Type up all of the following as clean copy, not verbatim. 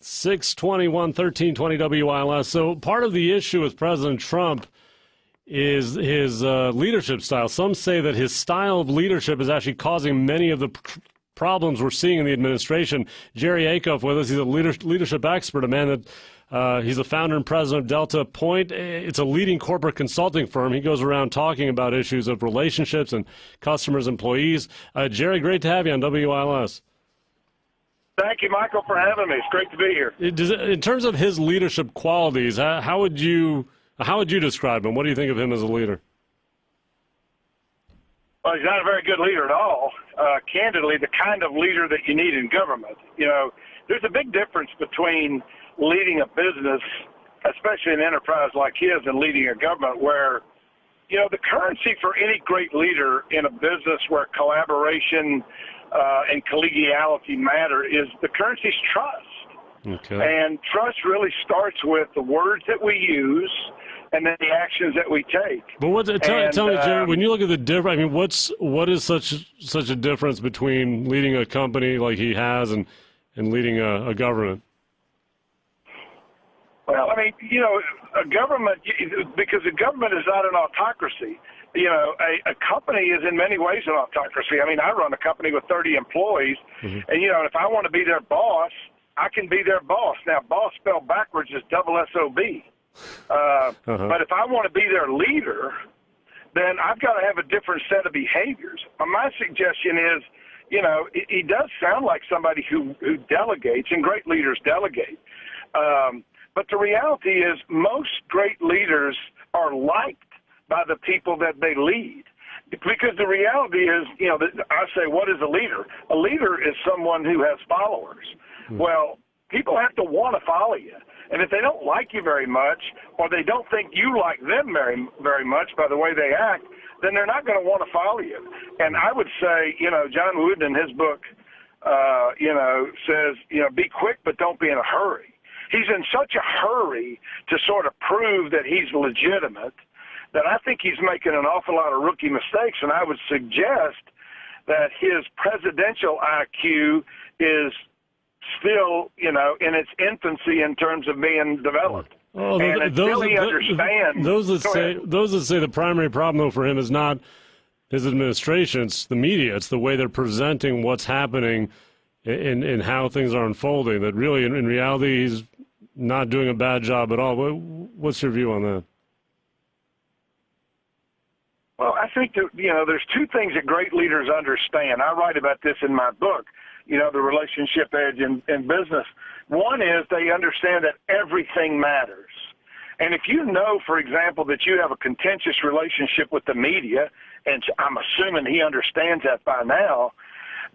621 1320 WILS. So part of the issue with President Trump is his leadership style. Some say that his style of leadership is actually causing many of the problems we're seeing in the administration. Jerry Acuff with us. He's a leadership expert, a man that he's the founder and president of Delta Point. It's a leading corporate consulting firm. He goes around talking about issues of relationships and customers, employees. Jerry, great to have you on WILS. Thank you, Michael, for having me. It's great to be here. In terms of his leadership qualities, how would you describe him? What do you think of him as a leader? Well, he's not a very good leader at all. Candidly, the kind of leader that you need in government. You know, there's a big difference between leading a business, especially an enterprise like his, and leading a government where, you know, the currency for any great leader in a business where collaboration and collegiality matter is the currency's trust. Okay. And trust really starts with the words that we use and then the actions that we take. But tell me, Jerry, when you look at the difference, I mean, what is such a difference between leading a company like he has and leading a government? Well, I mean, you know, a government, because a government is not an autocracy. You know, a company is in many ways an autocracy. I mean, I run a company with 30 employees, and, you know, if I want to be their boss, I can be their boss. Now, boss spelled backwards is double S-O-B. But if I want to be their leader, then I've got to have a different set of behaviors. My suggestion is, you know, he does sound like somebody who delegates, and great leaders delegate. But the reality is most great leaders are liked by the people that they lead. Because the reality is, you know, I say, what is a leader? A leader is someone who has followers. Well, people have to want to follow you. And if they don't like you very much, or they don't think you like them very, very much by the way they act, then they're not going to want to follow you. And I would say, you know, John Wooden in his book, you know, says, you know, be quick, but don't be in a hurry. He's in such a hurry to sort of prove that he's legitimate that I think he's making an awful lot of rookie mistakes. And I would suggest that his presidential IQ is still, you know, in its infancy in terms of being developed. Oh, those that say the primary problem, though, for him is not his administration, it's the media. It's the way they're presenting what's happening and how things are unfolding, that really, in reality, he's not doing a bad job at all. What's your view on that? Well, I think that, you know, there's two things that great leaders understand. I write about this in my book, you know, the relationship edge in business. One is they understand that everything matters. And if you know, for example, that you have a contentious relationship with the media, and I'm assuming he understands that by now,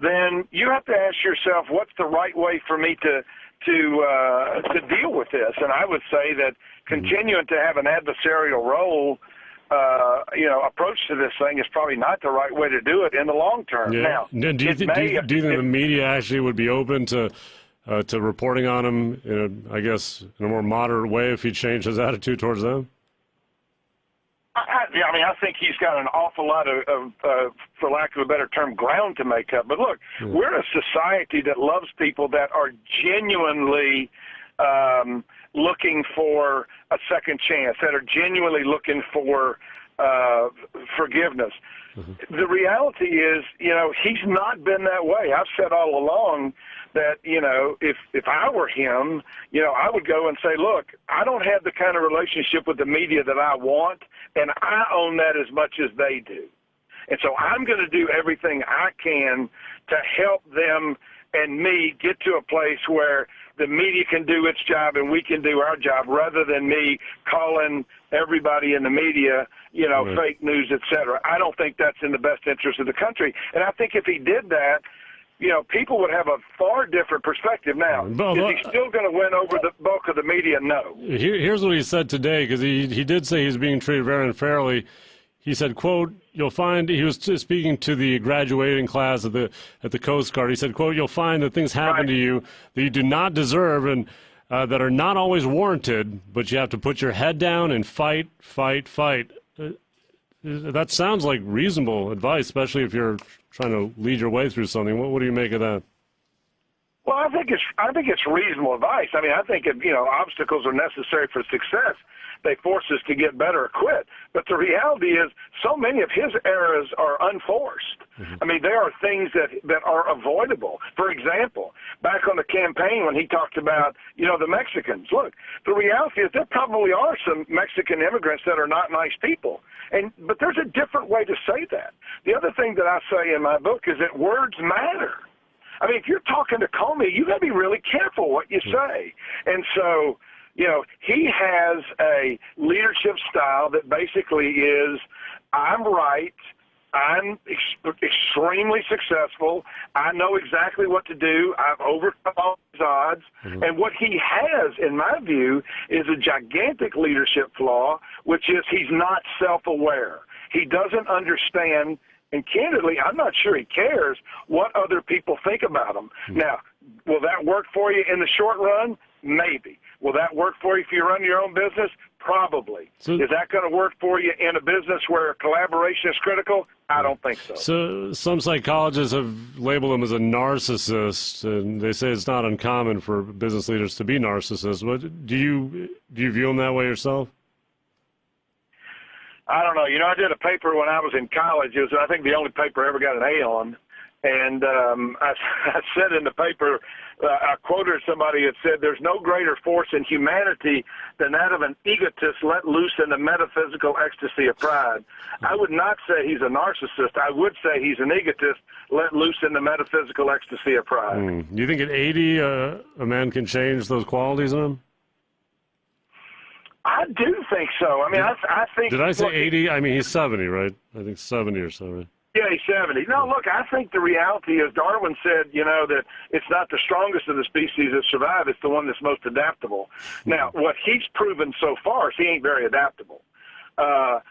then you have to ask yourself, what's the right way for me to deal with this? And I would say that continuing to have an adversarial role, you know, approach to this thing is probably not the right way to do it in the long term. Yeah. Now, do you think the media actually would be open to reporting on him in a more moderate way if he changed his attitude towards them? I mean, I think he's got an awful lot of for lack of a better term, ground to make up. But look, we're a society that loves people that are genuinely looking for a second chance, that are genuinely looking for forgiveness. The reality is, you know, he's not been that way. I've said all along that, you know, if I were him, you know, I would go and say, look, I don't have the kind of relationship with the media that I want, and I own that as much as they do. And so I'm going to do everything I can to help them and me get to a place where the media can do its job and we can do our job, rather than me calling everybody in the media, you know, fake news, et cetera. I don't think that's in the best interest of the country. And I think if he did that, you know, people would have a far different perspective now. Is he still going to win over the bulk of the media? No. Here's what he said today, because he did say he's being treated very unfairly. He said, quote, you'll find, he was speaking to the graduating class at the Coast Guard. He said, quote, you'll find that things happen to you that you do not deserve and that are not always warranted, but you have to put your head down and fight. That sounds like reasonable advice, especially if you're trying to lead your way through something. What do you make of that? Well, I think it's reasonable advice. I mean, I think if, obstacles are necessary for success, they force us to get better or quit. But the reality is, so many of his errors are unforced. Mm-hmm. I mean, there are things that are avoidable. For example, back on the campaign when he talked about, the Mexicans. Look, the reality is there probably are some Mexican immigrants that are not nice people. But there's a different way to say that. The other thing that I say in my book is that words matter. I mean, if you're talking to Comey, you got to be really careful what you say. And so, he has a leadership style that basically is, I'm right, I'm extremely successful, I know exactly what to do, I've overcome all these odds. Mm-hmm. And what he has, in my view, is a gigantic leadership flaw, which is he's not self-aware. He doesn't understand. And candidly, I'm not sure he cares what other people think about him. Mm-hmm. Now, will that work for you in the short run? Maybe. Will that work for you if you run your own business? Probably. So, is that going to work for you in a business where collaboration is critical? I don't think so. So some psychologists have labeled him as a narcissist, and they say it's not uncommon for business leaders to be narcissists. But do you view him that way yourself? I don't know. I did a paper when I was in college. It was, I think, the only paper I ever got an A on. And I said in the paper, I quoted somebody that said, there's no greater force in humanity than that of an egotist let loose in the metaphysical ecstasy of pride. I would not say he's a narcissist. I would say he's an egotist let loose in the metaphysical ecstasy of pride. Do you think at 80 a man can change those qualities in him? I do think so. I mean, I think... Did I say 80? I mean, he's 70, right? I think 70 or so, right? Yeah, he's 70. No, look, I think the reality is Darwin said, that it's not the strongest of the species that survive, it's the one that's most adaptable. Now, what he's proven so far is he ain't very adaptable.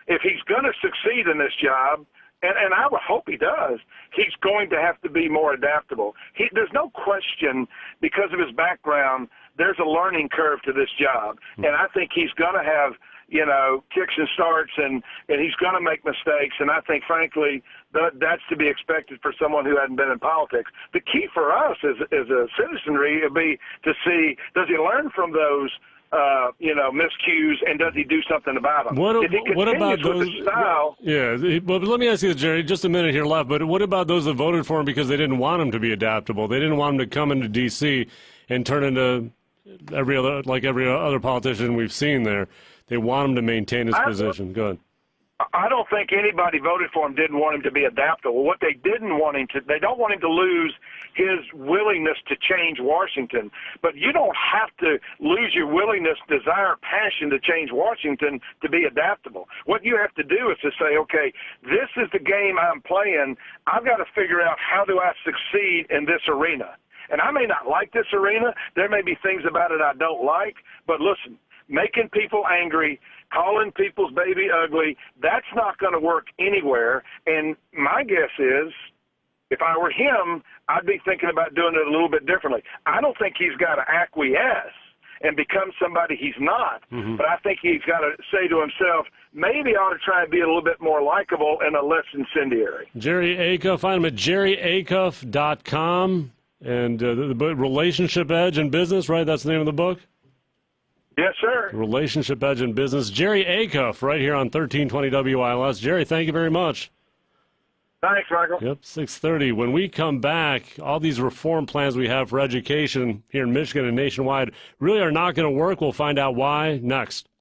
If he's going to succeed in this job, and I would hope he does, he's going to have to be more adaptable. There's no question, because of his background, there's a learning curve to this job. And I think he's going to have, kicks and starts, and he's going to make mistakes. And I think, frankly, that's to be expected for someone who hasn't been in politics. The key for us as a citizenry would be to see, does he learn from those miscues, and does he do something about them? What about those? But let me ask you, Jerry, just a minute here left, but what about those that voted for him because they didn't want him to be adaptable? They didn't want him to come into D.C. and turn into every other politician we've seen there. They want him to maintain his position. Go ahead. I don't think anybody voted for him didn't want him to be adaptable. What they didn't want him to, they don't want him to lose his willingness to change Washington. But you don't have to lose your willingness, desire, passion to change Washington to be adaptable. What you have to do is to say, okay, this is the game I'm playing. I've got to figure out how do I succeed in this arena. And I may not like this arena. There may be things about it I don't like. But listen, making people angry, calling people's baby ugly, that's not going to work anywhere. And my guess is, if I were him, I'd be thinking about doing it a little bit differently. I don't think he's got to acquiesce and become somebody he's not. Mm-hmm. But I think he's got to say to himself, maybe I ought to try and be a little bit more likable and a less incendiary. Jerry Acuff, find him at jerryacuff.com. And the book, Relationship Edge in Business, right? That's the name of the book? Yes, sir. Relationship Edge in Business. Jerry Acuff, right here on 1320 WILS. Jerry, thank you very much. Thanks, Michael. Yep, 6:30. When we come back, all these reform plans we have for education here in Michigan and nationwide really are not going to work. We'll find out why next.